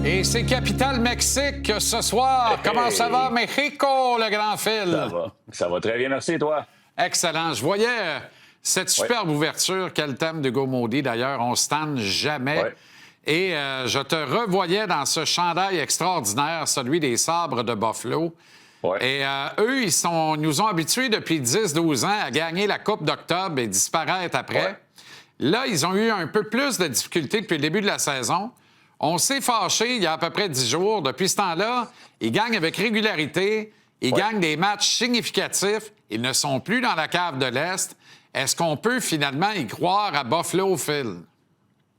Et c'est Capitale Mexique ce soir. Comment ça va, Mexico, le grand Phil? Ça va très bien, merci, et toi? Excellent. Je voyais cette superbe ouverture. Quel thème de Gaumaudy, d'ailleurs. On se tanne jamais. Ouais. Et je te revoyais dans ce chandail extraordinaire, celui des Sabres de Buffalo. Ouais. Et eux, nous ont habitués depuis 10-12 ans à gagner la Coupe d'octobre et disparaître après. Ouais. Là, ils ont eu un peu plus de difficultés depuis le début de la saison. On s'est fâchés il y a à peu près 10 jours. Depuis ce temps-là, ils gagnent avec régularité. Ils gagnent des matchs significatifs. Ils ne sont plus dans la cave de l'Est. Est-ce qu'on peut finalement y croire à Buffalo, Phil?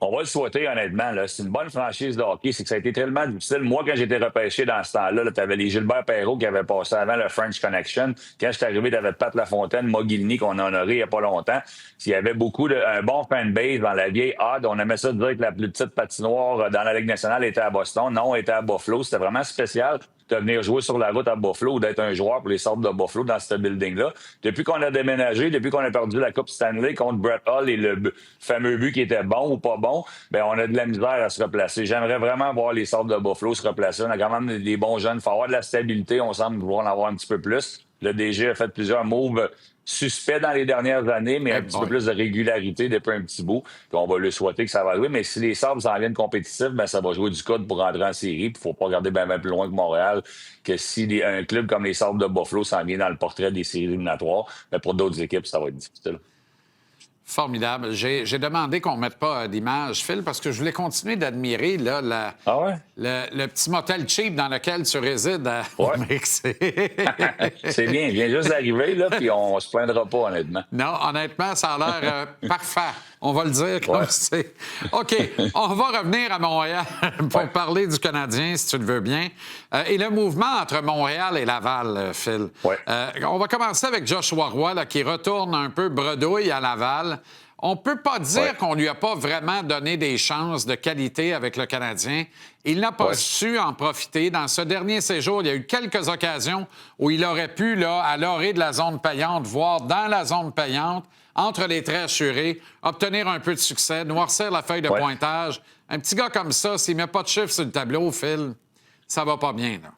On va le souhaiter, honnêtement. Là. C'est une bonne franchise de hockey. C'est que ça a été tellement difficile. Moi, quand j'étais repêché dans ce temps-là, tu avais les Gilbert Perreault qui avaient passé avant le French Connection. Quand je suis arrivé, tu avais Pat Lafontaine, Mogilny, qu'on a honoré il n'y a pas longtemps. Il y avait un bon fanbase dans la vieille Odd. On aimait ça de dire que la plus petite patinoire dans la Ligue nationale était à Boston. Non, elle était à Buffalo. C'était vraiment spécial de venir jouer sur la route à Buffalo ou d'être un joueur pour les Sabres de Buffalo dans ce building-là. Depuis qu'on a déménagé, depuis qu'on a perdu la Coupe Stanley contre Brett Hull et le fameux but qui était bon ou pas bon, ben on a de la misère à se replacer. J'aimerais vraiment voir les Sabres de Buffalo se replacer. On a quand même des bons jeunes. Il faut avoir de la stabilité. On semble vouloir en avoir un petit peu plus. Le DG a fait plusieurs moves suspect dans les dernières années, mais un petit peu plus de régularité depuis un petit bout. Puis on va le souhaiter que ça va jouer. Mais si les Sabres s'en viennent compétitifs, ben ça va jouer du code pour rentrer en série. Puis il ne faut pas regarder bien plus loin que Montréal, que si un club comme les Sabres de Buffalo s'en vient dans le portrait des séries éliminatoires, ben pour d'autres équipes, ça va être difficile. Formidable. J'ai demandé qu'on ne mette pas d'image, Phil, parce que je voulais continuer d'admirer là, le petit motel cheap dans lequel tu résides au Mexique. C'est bien. Il vient juste d'arriver, là, puis on ne se plaindra pas, honnêtement. Non, honnêtement, ça a l'air parfait. On va le dire comme c'est. OK, on va revenir à Montréal pour parler du Canadien, si tu le veux bien. Et le mouvement entre Montréal et Laval, Phil. On va commencer avec Joshua Roy, là, qui retourne un peu bredouille à Laval. On ne peut pas dire qu'on ne lui a pas vraiment donné des chances de qualité avec le Canadien. Il n'a pas su en profiter. Dans ce dernier séjour, il y a eu quelques occasions où il aurait pu, là, à l'orée de la zone payante, voire dans la zone payante, entre les traits assurés, obtenir un peu de succès, noircir la feuille de pointage. Un petit gars comme ça, s'il ne met pas de chiffres sur le tableau, Phil, ça va pas bien, là.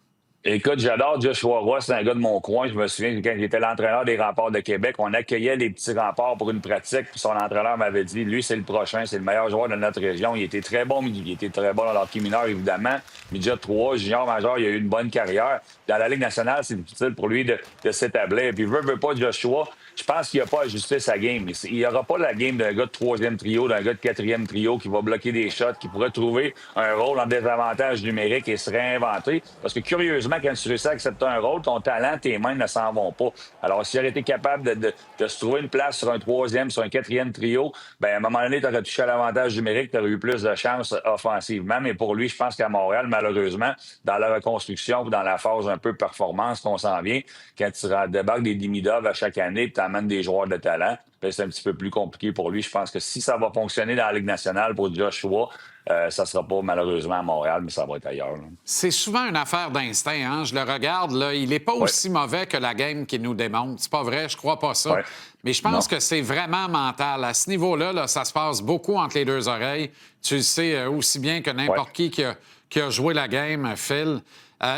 Écoute, j'adore Joshua Roy, c'est un gars de mon coin. Je me souviens que quand j'étais l'entraîneur des Remparts de Québec, on accueillait les petits remparts pour une pratique. Puis son entraîneur m'avait dit, lui, c'est le prochain, c'est le meilleur joueur de notre région. Il était très bon, il était très bon dans l'hockey mineur, évidemment. Midget 3, junior majeur, il a eu une bonne carrière. Dans la Ligue nationale, c'est difficile pour lui de s'établir. Puis veut pas Joshua. Je pense qu'il n'a pas ajusté sa game. Il n'y aura pas la game d'un gars de troisième trio, d'un gars de quatrième trio qui va bloquer des shots, qui pourrait trouver un rôle en désavantage numérique et se réinventer. Parce que curieusement, quand tu réussis à accepter un rôle, ton talent, tes mains ne s'en vont pas. Alors, s'il aurait été capable de se trouver une place sur un troisième, sur un quatrième trio, ben à un moment donné, tu aurais touché à l'avantage numérique, tu aurais eu plus de chance offensivement. Mais pour lui, je pense qu'à Montréal, malheureusement, dans la reconstruction ou dans la phase un peu performance qu'on s'en vient, quand tu débarques des Dimidov à chaque année, tu amènes des joueurs de talent, ben c'est un petit peu plus compliqué pour lui. Je pense que si ça va fonctionner dans la Ligue nationale pour Joshua, ça ne sera pas malheureusement à Montréal, mais ça va être ailleurs. Là. C'est souvent une affaire d'instinct. Hein? Je le regarde, là, il n'est pas aussi mauvais que la game qu'il nous démontre. C'est pas vrai, je crois pas ça. Mais je pense que c'est vraiment mental. À ce niveau-là, là, ça se passe beaucoup entre les deux oreilles. Tu le sais aussi bien que n'importe qui a joué la game, Phil.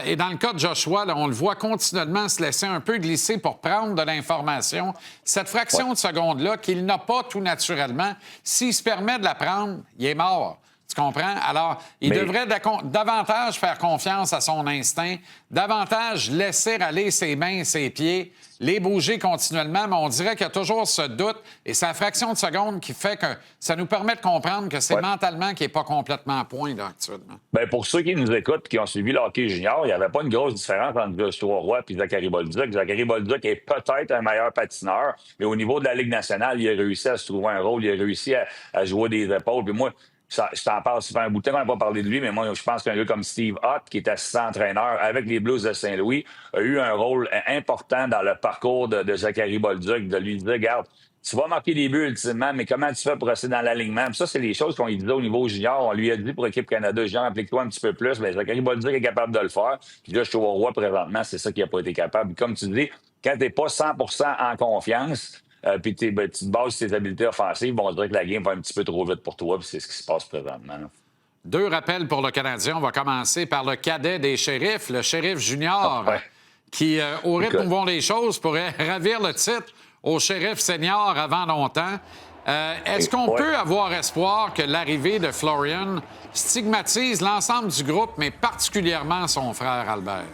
Et dans le cas de Joshua, là, on le voit continuellement se laisser un peu glisser pour prendre de l'information. Cette fraction de seconde-là qu'il n'a pas tout naturellement, s'il se permet de la prendre, il est mort. Tu comprends? Alors, il devrait davantage faire confiance à son instinct, davantage laisser aller ses mains et ses pieds, les bouger continuellement, mais on dirait qu'il y a toujours ce doute et c'est la fraction de seconde qui fait que ça nous permet de comprendre que c'est mentalement qu'il n'est pas complètement à point là, actuellement. Bien, pour ceux qui nous écoutent et qui ont suivi le hockey junior, il n'y avait pas une grosse différence entre Joshua Roy et Zachary Bolduc. Zachary Bolduc est peut-être un meilleur patineur, mais au niveau de la Ligue nationale, il a réussi à se trouver un rôle, il a réussi à jouer des épaules. Puis moi, je t'en parle, ça fait un bout de temps qu'on n'a pas parlé de lui, mais moi, je pense qu'un gars comme Steve Ott, qui est assistant entraîneur avec les Blues de Saint-Louis, a eu un rôle important dans le parcours de Zachary Bolduc, de lui dire, regarde, tu vas marquer des buts ultimement, mais comment tu fais pour rester dans l'alignement? Puis ça, c'est les choses qu'on lui disait au niveau junior. On lui a dit pour l'équipe Canada, junior, implique-toi un petit peu plus. Mais Zachary Bolduc est capable de le faire. Puis là, je suis au Roi présentement, c'est ça qui n'a pas été capable. Comme tu dis, quand tu n'es pas 100% en confiance, puis tu te bases sur tes habiletés offensives, on se dirait que la game va un petit peu trop vite pour toi, puis c'est ce qui se passe présentement. Là. 2 rappels pour le Canadien. On va commencer par le cadet des Sheriffs, le Sheriff Junior, qui, au rythme où vont les choses, pourrait ravir le titre au Sheriff Senior avant longtemps. Est-ce qu'on peut avoir espoir que l'arrivée de Florian stigmatise l'ensemble du groupe, mais particulièrement son frère Albert?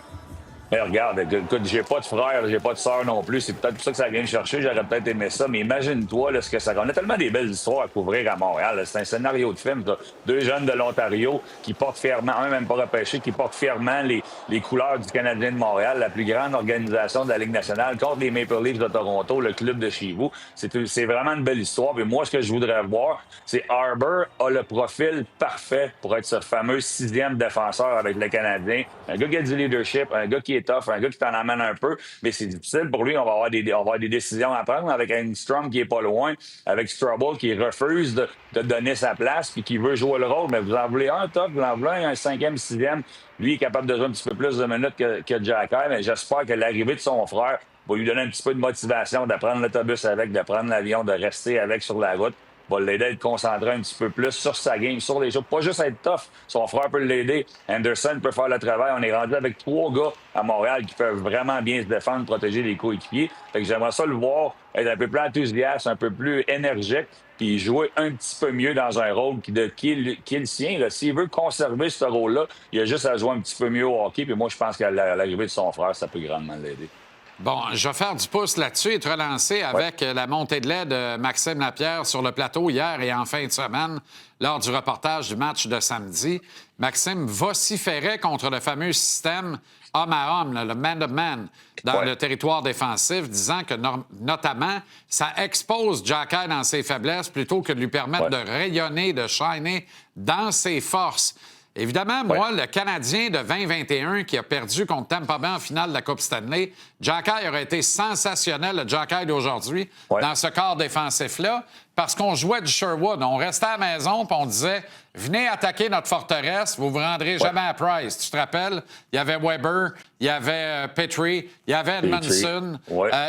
Mais regarde, écoute, j'ai pas de frère, j'ai pas de sœur non plus. C'est peut-être pour ça que ça vient me chercher. J'aurais peut-être aimé ça. Mais imagine-toi là, ce que ça. On a tellement des belles histoires à couvrir à Montréal. Là. C'est un scénario de film. 2 jeunes de l'Ontario qui portent fièrement, un même pas repêché, qui portent fièrement les couleurs du Canadien de Montréal, la plus grande organisation de la Ligue nationale, contre les Maple Leafs de Toronto, le club de chez vous. C'est vraiment une belle histoire. Et moi, ce que je voudrais voir, c'est Arbor a le profil parfait pour être ce fameux 6e défenseur avec le Canadien. Un gars qui a du leadership, un gars qui est tough, un gars qui t'en amène un peu, mais c'est difficile pour lui. On va avoir des décisions à prendre avec Engstrom qui est pas loin, avec Struble qui refuse de donner sa place puis qui veut jouer le rôle. Mais vous en voulez un top, vous en voulez un 5e, 6e. Lui est capable de jouer un petit peu plus de minutes que Jacky, mais j'espère que l'arrivée de son frère va lui donner un petit peu de motivation de prendre l'autobus avec, de prendre l'avion, de rester avec sur la route. Va l'aider à être concentré un petit peu plus sur sa game, sur les choses. Pas juste être tough. Son frère peut l'aider. Anderson peut faire le travail. On est rendu avec 3 gars à Montréal qui peuvent vraiment bien se défendre, protéger les coéquipiers. Fait que j'aimerais ça le voir être un peu plus enthousiaste, un peu plus énergique, puis jouer un petit peu mieux dans un rôle qui est le sien. S'il veut conserver ce rôle-là, il a juste à jouer un petit peu mieux au hockey. Puis moi, je pense qu'à l'arrivée de son frère, ça peut grandement l'aider. Bon, je vais faire du pouce là-dessus et te relancer avec la montée de lait de Maxime Lapierre sur le plateau hier et en fin de semaine lors du reportage du match de samedi. Maxime vociférait contre le fameux système homme à homme, le man-to-man, dans le territoire défensif, disant que notamment, ça expose Jacky dans ses faiblesses plutôt que de lui permettre de rayonner, de shiner dans ses forces. Évidemment, moi, le Canadien de 2021 qui a perdu contre Tampa Bay en finale de la Coupe Stanley, Jacky aurait été sensationnel, le Jacky d'aujourd'hui, dans ce corps défensif-là, parce qu'on jouait du Sherwood. On restait à la maison et on disait « Venez attaquer notre forteresse, vous vous rendrez jamais à Price. » Tu te rappelles? Il y avait Weber, il y avait Petrie, il y avait Edmondson,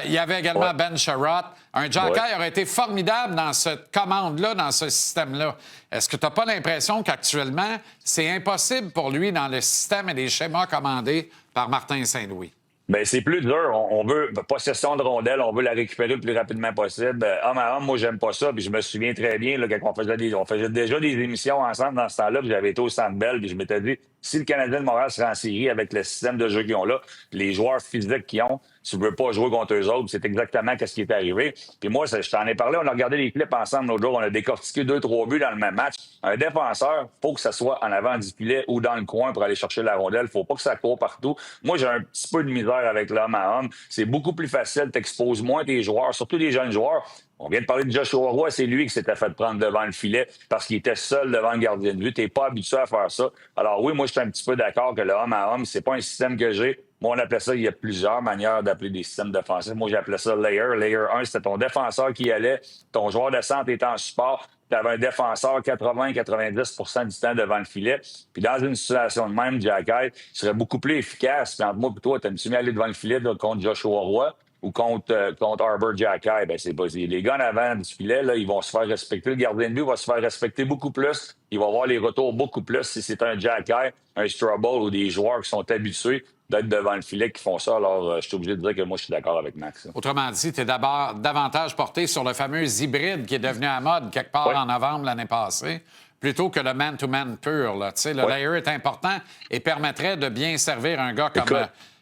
il y avait également Ben Sherratt. Un Jacky aurait été formidable dans cette commande-là, dans ce système-là. Est-ce que tu n'as pas l'impression qu'actuellement, c'est impossible pour lui dans le système et les schémas commandés par Martin Saint-Louis? Bien, c'est plus dur. On veut possession de rondelle, on veut la récupérer le plus rapidement possible. Homme à homme, moi, j'aime pas ça. Puis je me souviens très bien là, quand on faisait déjà des émissions ensemble dans ce temps-là. Puis j'avais été au Centre Bell. Puis je m'étais dit, si le Canadien de Montréal serait en série avec le système de jeu qu'ils ont là, puis les joueurs physiques qu'ils ont, tu veux pas jouer contre eux autres. C'est exactement ce qui est arrivé. Puis moi, je t'en ai parlé. On a regardé les clips ensemble l'autre jour. On a décortiqué 2-3 buts dans le même match. Un défenseur, faut que ça soit en avant du filet ou dans le coin pour aller chercher la rondelle. Faut pas que ça court partout. Moi, j'ai un petit peu de misère avec l'homme à homme. C'est beaucoup plus facile. T'exposes moins tes joueurs, surtout les jeunes joueurs. On vient de parler de Joshua Roy, c'est lui qui s'était fait prendre devant le filet parce qu'il était seul devant le gardien de but. T'es pas habitué à faire ça. Alors oui, moi, je suis un petit peu d'accord que le homme à homme, c'est pas un système que j'ai. Moi, on appelait ça, il y a plusieurs manières d'appeler des systèmes défensifs. Moi, j'appelais ça layer. Layer 1, c'était ton défenseur qui allait, ton joueur de centre était en support, tu avais un défenseur 80-90% du temps devant le filet. Puis dans une situation de même, Jacky serait beaucoup plus efficace. Puis entre moi et toi, t'aimes-tu mieux aller devant le filet là, contre Joshua Roy ou contre Arbor Jacky? Ben, c'est pas. Les gars en avant du filet, là, ils vont se faire respecter. Le gardien de but va se faire respecter beaucoup plus. Il va avoir les retours beaucoup plus si c'est un Jacky, un Struble ou des joueurs qui sont habitués d'être devant le filet qui font ça. Alors, je suis obligé de dire que moi, je suis d'accord avec Max. Autrement dit, tu es d'abord davantage porté sur le fameux hybride qui est devenu à mode quelque part en novembre l'année passée, plutôt que le man-to-man pur. Là. Tu sais, le layer est important et permettrait de bien servir un gars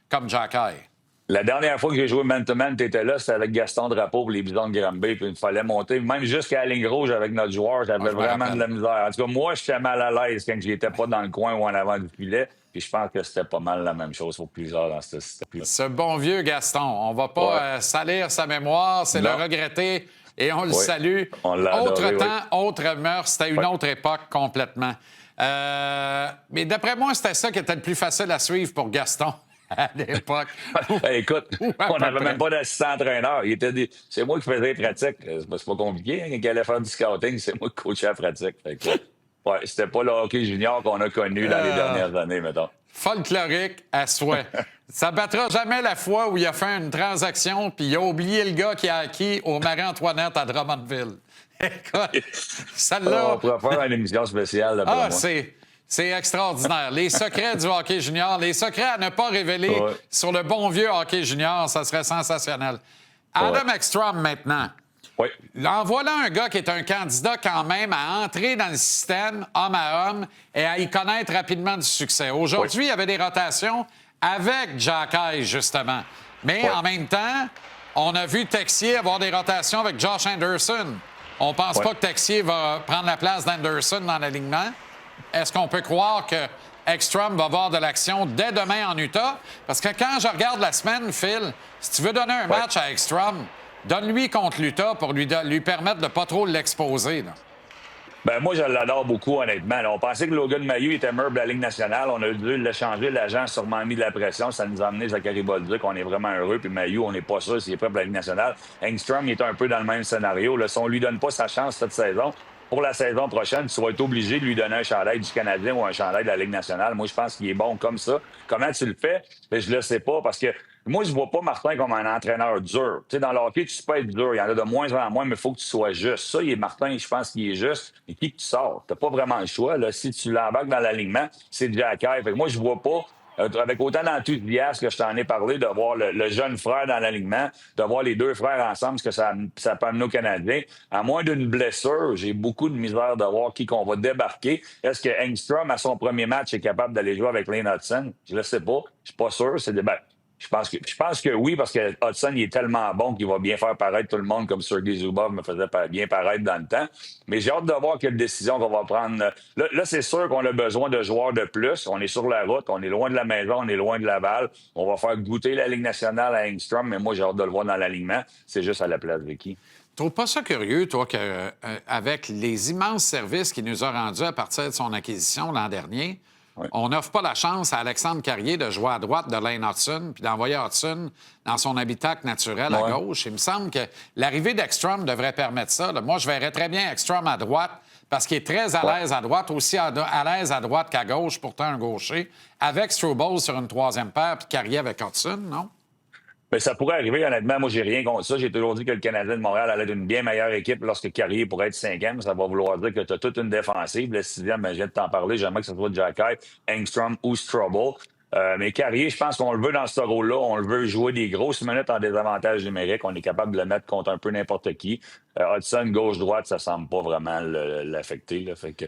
comme Jacky. La dernière fois que j'ai joué man-to-man, t'étais là, c'était avec Gaston Drapeau pour les Bisons de Granby, puis il fallait monter, même jusqu'à la ligne rouge avec notre joueur, j'avais vraiment de la misère. En tout cas, moi, j'étais mal à l'aise quand j'étais pas dans le coin ou en avant du filet, puis je pense que c'était pas mal la même chose pour plusieurs dans ce système-là. Ce bon vieux Gaston, on va pas salir sa mémoire, c'est le regretter, et on le salue. On l'a autre adoré, temps, autre mœurs, c'était une autre époque complètement. Mais d'après moi, c'était ça qui était le plus facile à suivre pour Gaston. À l'époque. Écoute, on n'avait même pas d'assistant-entraîneur. C'est moi qui faisais les pratiques. C'est pas compliqué. Quand il allait faire du scouting, c'est moi qui coachais la pratique. C'était pas le hockey junior qu'on a connu dans les dernières années, mettons. Folklorique à souhait. Ça battra jamais la fois où il a fait une transaction puis il a oublié le gars qui a acquis au Marie-Antoinette à Drummondville. Écoute, celle-là... On pourrait faire une émission spéciale. C'est... C'est extraordinaire. Les secrets du hockey junior, les secrets à ne pas révéler sur le bon vieux hockey junior, ça serait sensationnel. Adam Ekstrom, maintenant. Oui. En voilà un gars qui est un candidat quand même à entrer dans le système homme à homme et à y connaître rapidement du succès. Aujourd'hui, il y avait des rotations avec Jack Eyes, justement. Mais en même temps, on a vu Texier avoir des rotations avec Josh Anderson. On pense pas que Texier va prendre la place d'Anderson dans l'alignement. Est-ce qu'on peut croire que Ekstrom va avoir de l'action dès demain en Utah? Parce que quand je regarde la semaine, Phil, si tu veux donner un match à Ekstrom, donne-lui contre l'Utah pour lui permettre de ne pas trop l'exposer. Là. Ben moi, je l'adore beaucoup, honnêtement. Là, on pensait que Logan Mailloux était meuble de la Ligue nationale. On a dû l'échanger. L'agent a sûrement mis de la pression. Ça nous a amené Zachary Bolduc. On est vraiment heureux. Puis Mailloux, on n'est pas sûr s'il est prêt pour la Ligue nationale. Engstrom, il est un peu dans le même scénario. Là, si on ne lui donne pas sa chance cette saison, pour la saison prochaine, tu vas être obligé de lui donner un chandail du Canadien ou un chandail de la Ligue nationale. Moi, je pense qu'il est bon comme ça. Comment tu le fais? Ben, je le sais pas parce que moi, je vois pas Martin comme un entraîneur dur. Tu sais, dans le hockey, tu peux être dur. Il y en a de moins en moins, mais il faut que tu sois juste. Ça, Martin, je pense qu'il est juste. Et qui que tu sors? Tu n'as pas vraiment le choix. Là. Si tu l'embarques dans l'alignement, c'est Jack Eyes. Fait que moi, je vois pas, avec autant d'enthousiasme que je t'en ai parlé, de voir le jeune frère dans l'alignement, de voir les deux frères ensemble, ce que ça peut amener aux Canadiens. À moins d'une blessure, j'ai beaucoup de misère de voir qui qu'on va débarquer. Est-ce que Engstrom, à son premier match, est capable d'aller jouer avec Lane Hudson? Je le sais pas. Je suis pas sûr. Je pense que oui, parce que Hudson, il est tellement bon qu'il va bien faire paraître tout le monde comme Sergei Zubov me faisait bien paraître dans le temps. Mais j'ai hâte de voir quelle décision qu'on va prendre. Là, c'est sûr qu'on a besoin de joueurs de plus. On est sur la route, on est loin de la maison, on est loin de Laval. On va faire goûter la Ligue nationale à Engstrom, mais moi, j'ai hâte de le voir dans l'alignement. C'est juste à la place de qui? Trouve pas ça curieux, toi, qu'avec les immenses services qu'il nous a rendus à partir de son acquisition l'an dernier, on n'offre pas la chance à Alexandre Carrier de jouer à droite de Lane Hudson puis d'envoyer Hudson dans son habitacle naturel à gauche. Il me semble que l'arrivée d'Ekstrom devrait permettre ça. Là. Moi, je verrais très bien Ekstrom à droite parce qu'il est très à l'aise à droite, aussi à l'aise à droite qu'à gauche, pourtant un gaucher, avec Struble sur une troisième paire puis Carrier avec Hudson, non? Bien, ça pourrait arriver, honnêtement. Moi, j'ai rien contre ça. J'ai toujours dit que le Canadien de Montréal allait être une bien meilleure équipe lorsque Carrier pourrait être cinquième. Ça va vouloir dire que tu as toute une défensive. Le sixième, ben, je viens de t'en parler. J'aimerais que ce soit Jack Eyes, Engstrom ou Struble. Mais Carrier, je pense qu'on le veut dans ce rôle-là. On le veut jouer des grosses minutes en désavantage numérique. On est capable de le mettre contre un peu n'importe qui. Hudson, gauche-droite, ça semble pas vraiment l'affecter. Là. Fait que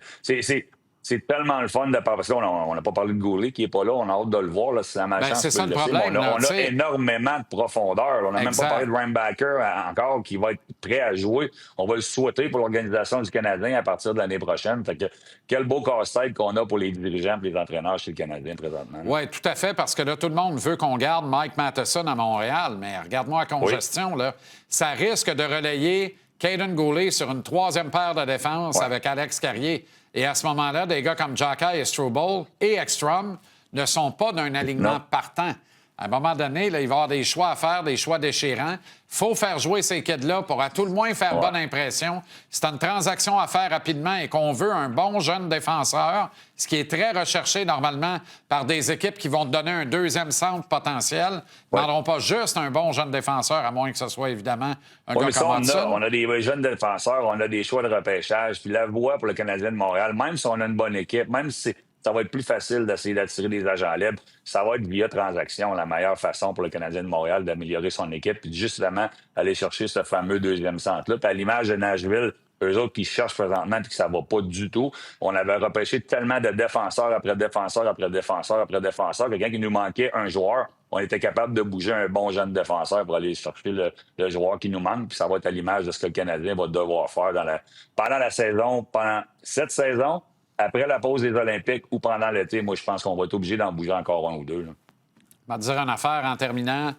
c'est tellement le fun de parler. Parce qu'on n'a pas parlé de Goulet qui n'est pas là. On a hâte de le voir. Là, si la chance c'est ça le laisser. problème. On a énormément de profondeur. On n'a même pas parlé de Reinbacker encore qui va être prêt à jouer. On va le souhaiter pour l'organisation du Canadien à partir de l'année prochaine. Fait que quel beau casse-tête qu'on a pour les dirigeants et les entraîneurs chez le Canadien présentement. Oui, tout à fait, parce que là, tout le monde veut qu'on garde Mike Matheson à Montréal. Mais regarde-moi la congestion. Là. Ça risque de relayer Caden Goulet sur une troisième paire de défense avec Alex Carrier. Et à ce moment-là, des gars comme Jack Eyes et Struble et Ekstrom ne sont pas d'un alignement partant. À un moment donné, là, il va y avoir des choix à faire, des choix déchirants. Il faut faire jouer ces kids-là pour à tout le moins faire bonne impression. C'est une transaction à faire rapidement et qu'on veut un bon jeune défenseur, ce qui est très recherché normalement par des équipes qui vont te donner un deuxième centre potentiel. Ne demanderont pas juste un bon jeune défenseur, à moins que ce soit évidemment un gars comme Hudson. On a des jeunes défenseurs, on a des choix de repêchage. Puis la voie pour le Canadien de Montréal, même si on a une bonne équipe, même si ça va être plus facile d'essayer d'attirer des agents libres. Ça va être via transaction la meilleure façon pour le Canadien de Montréal d'améliorer son équipe puis justement aller chercher ce fameux deuxième centre-là. Puis à l'image de Nashville, eux autres qui cherchent présentement puis que ça va pas du tout. On avait repêché tellement de défenseurs après défenseurs après défenseurs après défenseurs que quand il nous manquait un joueur, on était capable de bouger un bon jeune défenseur pour aller chercher le joueur qui nous manque. Puis ça va être à l'image de ce que le Canadien va devoir faire pendant la saison, pendant cette saison, après la pause des Olympiques ou pendant l'été. Moi, je pense qu'on va être obligé d'en bouger encore un ou deux. Là. Je vais te dire une affaire en terminant.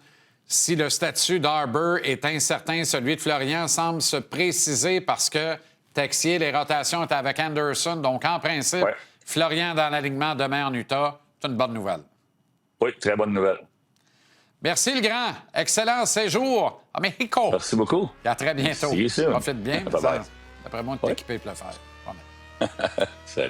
Si le statut d'Arbour est incertain, celui de Florian semble se préciser parce que Texier, les rotations étaient avec Anderson. Donc, en principe, Florian dans l'alignement demain en Utah, c'est une bonne nouvelle. Oui, très bonne nouvelle. Merci, le grand. Excellent séjour à Mexico. Merci beaucoup. Et à très bientôt. Profite bien. D'après moi, t'équiper pour le faire. Salut.